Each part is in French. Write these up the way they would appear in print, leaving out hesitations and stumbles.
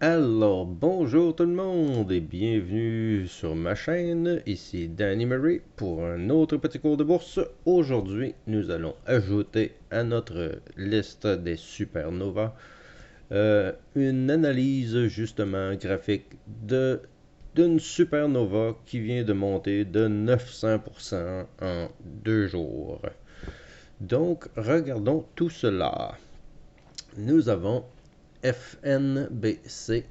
Alors, bonjour tout le monde et bienvenue sur ma chaîne. Ici Danny Murray pour un autre petit cours de bourse. Aujourd'hui, nous allons ajouter à notre liste des supernovas une analyse justement graphique d'une supernova qui vient de monter de 900% en 2 jours. Donc, regardons tout cela. Nous avons FNBC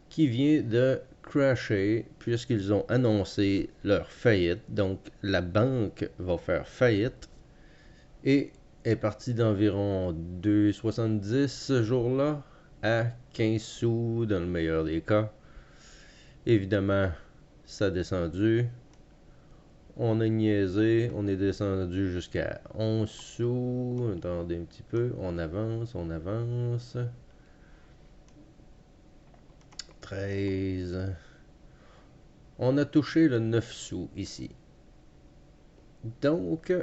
qui vient de crasher puisqu'ils ont annoncé leur faillite. Donc la banque va faire faillite et est partie d'environ 2,70 ce jour-là à 15 sous dans le meilleur des cas. Évidemment, ça a descendu. On a niaisé, on est descendu jusqu'à 11 sous. Attendez un petit peu, on avance, on avance. 13. On a touché le 9 sous ici. Donc,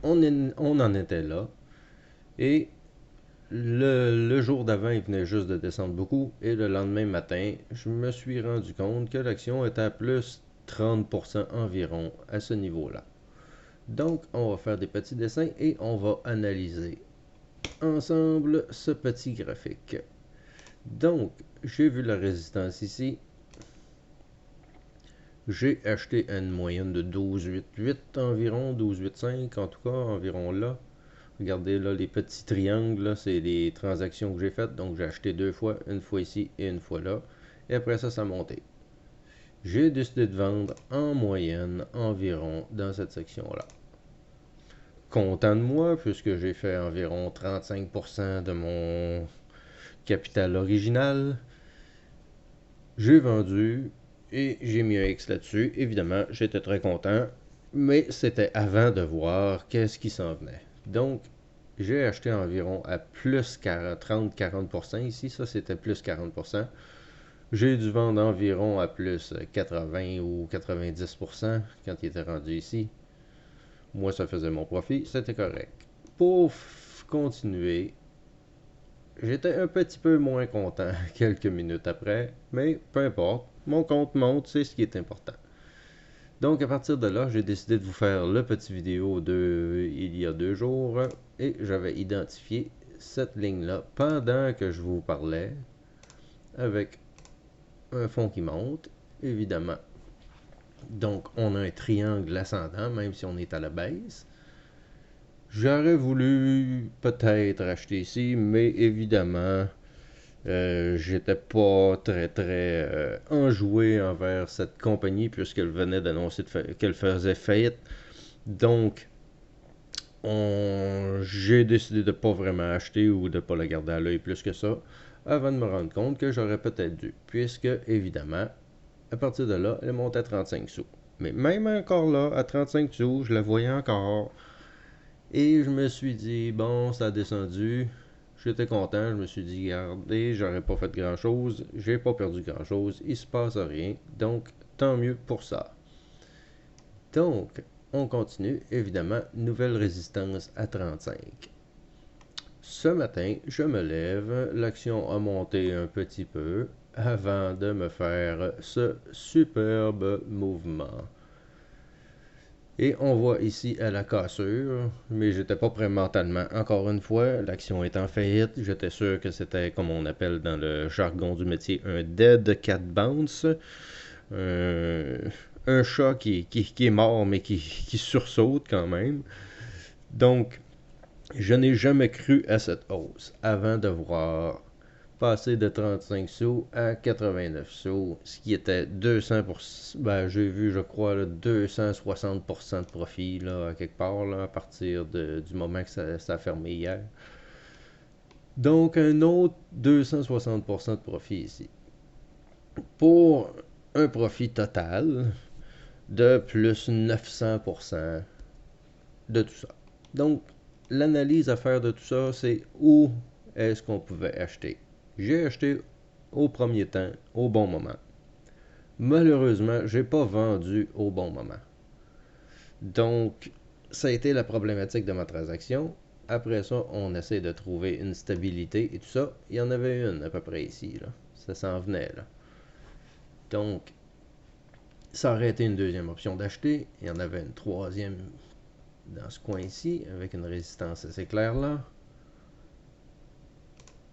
on en était là. Et le jour d'avant, il venait juste de descendre beaucoup. Et le lendemain matin, je me suis rendu compte que l'action était à plus 30% environ à ce niveau-là. Donc, on va faire des petits dessins et on va analyser ensemble ce petit graphique. Donc, j'ai vu la résistance ici. J'ai acheté à une moyenne de 12,88 environ, 12,85 en tout cas, environ là. Regardez là les petits triangles, c'est les transactions que j'ai faites. Donc j'ai acheté 2 fois, une fois ici et une fois là. Et après ça, ça a monté. J'ai décidé de vendre en moyenne environ dans cette section-là. Content de moi puisque j'ai fait environ 35% de mon capital original. J'ai vendu et j'ai mis un X là-dessus. Évidemment, j'étais très content, mais c'était avant de voir qu'est-ce qui s'en venait. Donc, j'ai acheté environ à plus 30-40% ici. Ça, c'était plus 40%. J'ai dû vendre environ à plus 80 ou 90% quand il était rendu ici. Moi, ça faisait mon profit. C'était correct. Pour continuer, j'étais un petit peu moins content quelques minutes après, mais peu importe. Mon compte monte, c'est ce qui est important. Donc à partir de là, j'ai décidé de vous faire le petit vidéo de il y a 2 jours et j'avais identifié cette ligne-là pendant que je vous parlais avec un fond qui monte, évidemment. Donc on a un triangle ascendant même si on est à la baisse. J'aurais voulu peut-être acheter ici, mais évidemment, j'étais pas très enjoué envers cette compagnie puisqu'elle venait d'annoncer qu'elle faisait faillite. Donc, j'ai décidé de pas vraiment acheter ou de pas la garder à l'œil plus que ça avant de me rendre compte que j'aurais peut-être dû. Puisque, évidemment, à partir de là, elle monte à 35 sous. Mais même encore là, à 35 sous, je la voyais encore. Et je me suis dit, bon, ça a descendu. J'étais content, je me suis dit, regardez, j'aurais pas fait grand chose, j'ai pas perdu grand chose, il se passe rien, donc tant mieux pour ça. Donc, on continue, évidemment, nouvelle résistance à 35. Ce matin, je me lève, l'action a monté un petit peu avant de me faire ce superbe mouvement. Et on voit ici à la cassure, mais j'étais pas prêt mentalement. Encore une fois, l'action est en faillite. J'étais sûr que c'était, comme on appelle dans le jargon du métier, un dead cat bounce. Un, un chat qui est mort, mais qui sursaute quand même. Donc, je n'ai jamais cru à cette hausse avant de voir passer de 35 sous à 89 sous, ce qui était 200%, ben, j'ai vu, je crois, là, 260% de profit, là, à quelque part, là, à partir du moment que ça a fermé hier. Donc, un autre 260% de profit ici. Pour un profit total de plus 900% de tout ça. Donc, l'analyse à faire de tout ça, c'est où est-ce qu'on pouvait acheter. J'ai acheté au premier temps, au bon moment. Malheureusement, j'ai pas vendu au bon moment. Donc, ça a été la problématique de ma transaction. Après ça, on essaie de trouver une stabilité et tout ça. Il y en avait une à peu près ici, là. Ça s'en venait, là. Donc, ça aurait été une deuxième option d'acheter. Il y en avait une troisième dans ce coin ici, avec une résistance assez claire là.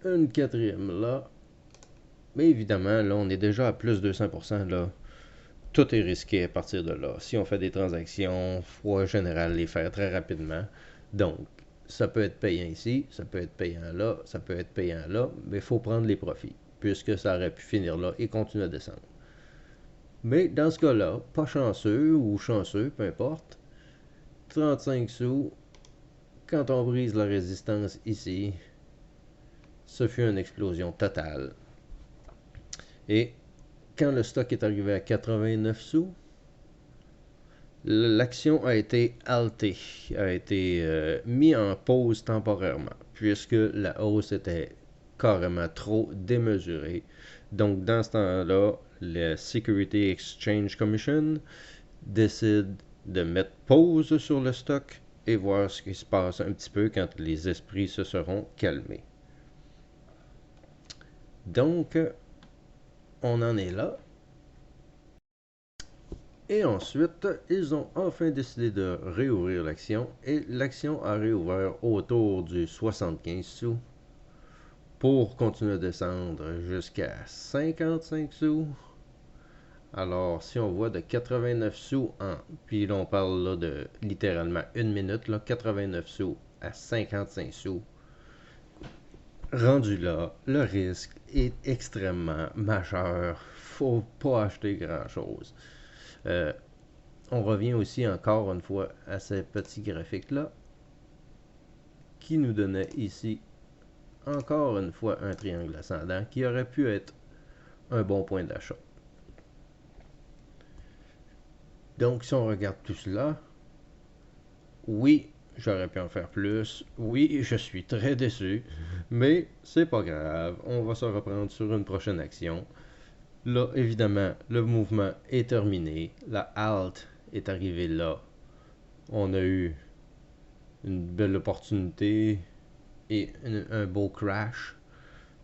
Une quatrième là. Mais évidemment, là, on est déjà à plus de 200%, là. Tout est risqué à partir de là. Si on fait des transactions, il faut en général les faire très rapidement. Donc, ça peut être payant ici, ça peut être payant là, ça peut être payant là, mais il faut prendre les profits, puisque ça aurait pu finir là et continuer à descendre. Mais dans ce cas-là, pas chanceux ou chanceux, peu importe, 35 sous, quand on brise la résistance ici, ce fut une explosion totale. Et quand le stock est arrivé à 89 sous, l'action a été haltée, a été mis en pause temporairement, puisque la hausse était carrément trop démesurée. Donc, dans ce temps-là, la Security Exchange Commission décide de mettre pause sur le stock et voir ce qui se passe un petit peu quand les esprits se seront calmés. Donc, on en est là. Et ensuite, ils ont enfin décidé de réouvrir l'action et l'action a réouvert autour du 75 sous pour continuer à descendre jusqu'à 55 sous. Alors, si on voit de 89 sous puis là on parle là de littéralement une minute, là, 89 sous à 55 sous, rendu là, le risque est extrêmement majeur. Faut pas acheter grand-chose. On revient aussi encore une fois à ces petits graphiques-là qui nous donnait ici encore une fois un triangle ascendant qui aurait pu être un bon point d'achat. Donc si on regarde tout cela, oui, j'aurais pu en faire plus, oui, je suis très déçu, mais c'est pas grave, on va se reprendre sur une prochaine action. Là, évidemment, le mouvement est terminé, la halt est arrivée là, on a eu une belle opportunité et un beau crash.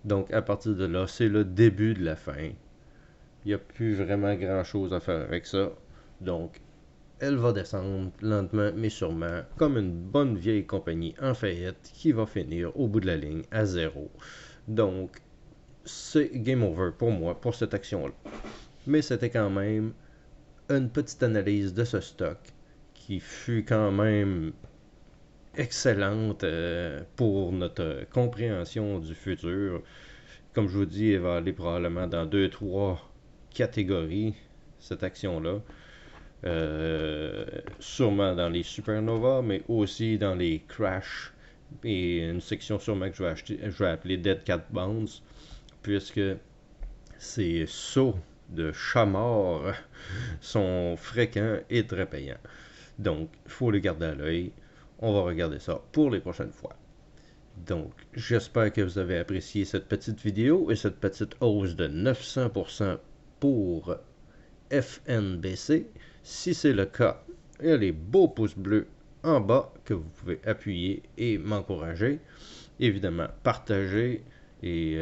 Donc à partir de là, c'est le début de la fin. Il n'y a plus vraiment grand chose à faire avec ça. Donc elle va descendre lentement mais sûrement, comme une bonne vieille compagnie en faillite qui va finir au bout de la ligne à zéro. Donc c'est game over pour moi, pour cette action-là. Mais c'était quand même une petite analyse de ce stock qui fut quand même excellente pour notre compréhension du futur. Comme je vous dis, elle va aller probablement dans 2-3 catégories, cette action-là. Sûrement dans les supernovas, mais aussi dans les crashs. Et une section sûrement que je vais appeler Dead Cat Bounce, puisque ces sauts de chat mort sont fréquents et très payants. Donc, il faut les garder à l'œil. On va regarder ça pour les prochaines fois. Donc, j'espère que vous avez apprécié cette petite vidéo et cette petite hausse de 900% pour FNBC. Si c'est le cas, il y a les beaux pouces bleus en bas que vous pouvez appuyer et m'encourager. Évidemment, partager et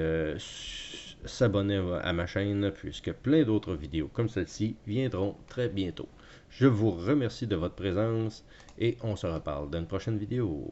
s'abonner à ma chaîne puisque plein d'autres vidéos comme celle-ci viendront très bientôt. Je vous remercie de votre présence et on se reparle dans une prochaine vidéo.